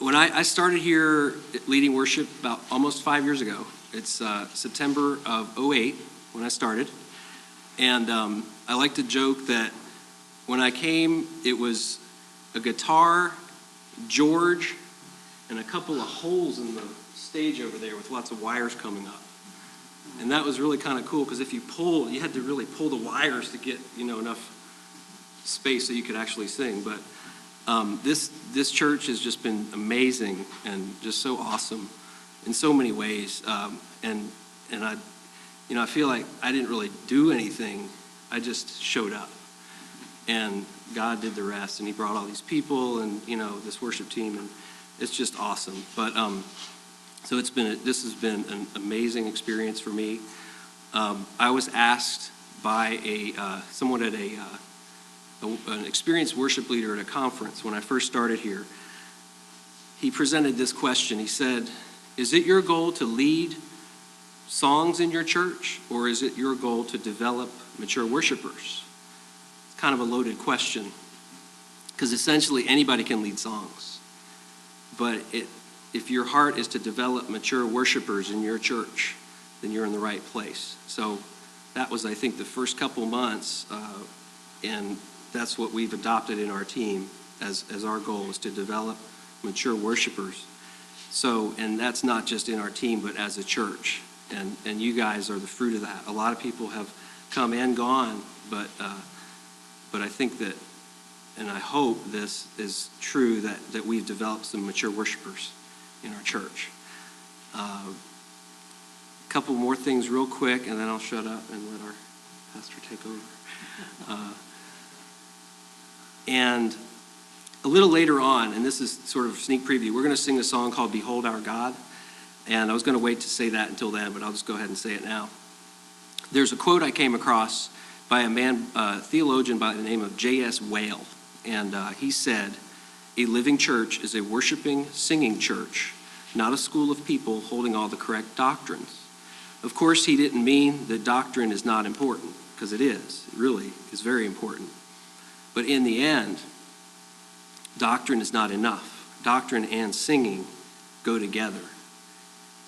When I started here leading worship about almost 5 years ago. It's September of '08 when I started. And I like to joke that when I came, it was a guitar, George, and a couple of holes in the stage over there with lots of wires coming up. And that was really kind of cool because if you pull, you had to really pull the wires to get, enough space so you could actually sing. But this church has just been amazing and just so awesome in so many ways. And I feel like I didn't really do anything. I just showed up. And God did the rest, and he brought all these people and, this worship team, and it's just awesome. But so this has been an amazing experience for me. I was asked by someone at an experienced worship leader at a conference when I first started here. He presented this question. He said, "Is it your goal to lead songs in your church, or is it your goal to develop mature worshipers?" It's kind of a loaded question, because essentially anybody can lead songs. But if your heart is to develop mature worshipers in your church, then you're in the right place. So that was, I think, the first couple months, and that's what we've adopted in our team as our goal, is to develop mature worshipers. So, and that's not just in our team, but as a church. And you guys are the fruit of that. A lot of people have come and gone, but I think that, and I hope this is true, that we've developed some mature worshipers in our church. A couple more things real quick, and then I'll shut up and let our pastor take over. And a little later on, and this is sort of a sneak preview, we're going to sing a song called "Behold Our God." And I was going to wait to say that until then, but I'll just go ahead and say it now. There's a quote I came across by a theologian by the name of J.S. Whale. And he said, "A living church is a worshiping, singing church, not a school of people holding all the correct doctrines." Of course, he didn't mean that doctrine is not important, because it is. It really is very important. But in the end, doctrine is not enough. Doctrine and singing go together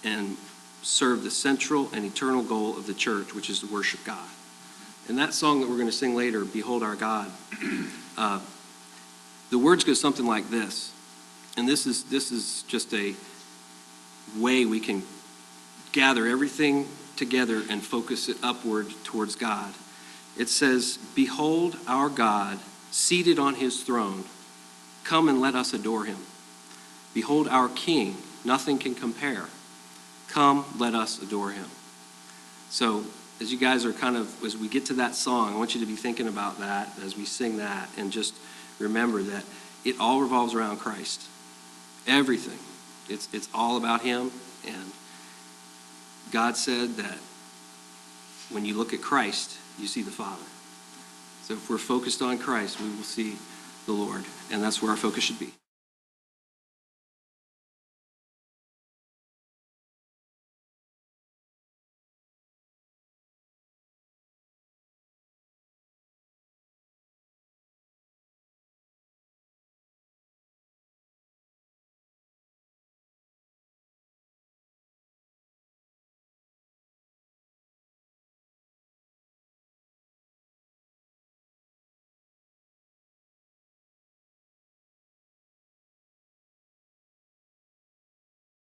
and serve the central and eternal goal of the church, which is to worship God. And that song that we're going to sing later, "Behold Our God," the words go something like this. And this is just a way we can gather everything together and focus it upward towards God. It says, "Behold our God seated on his throne. Come and let us adore him. Behold our King, nothing can compare. Come, let us adore him." So as you guys are as we get to that song, I want you to be thinking about that as we sing that, and just remember that it all revolves around Christ. Everything. It's all about him, and God said that when you look at Christ, you see the Father. So if we're focused on Christ, we will see the Lord, and that's where our focus should be.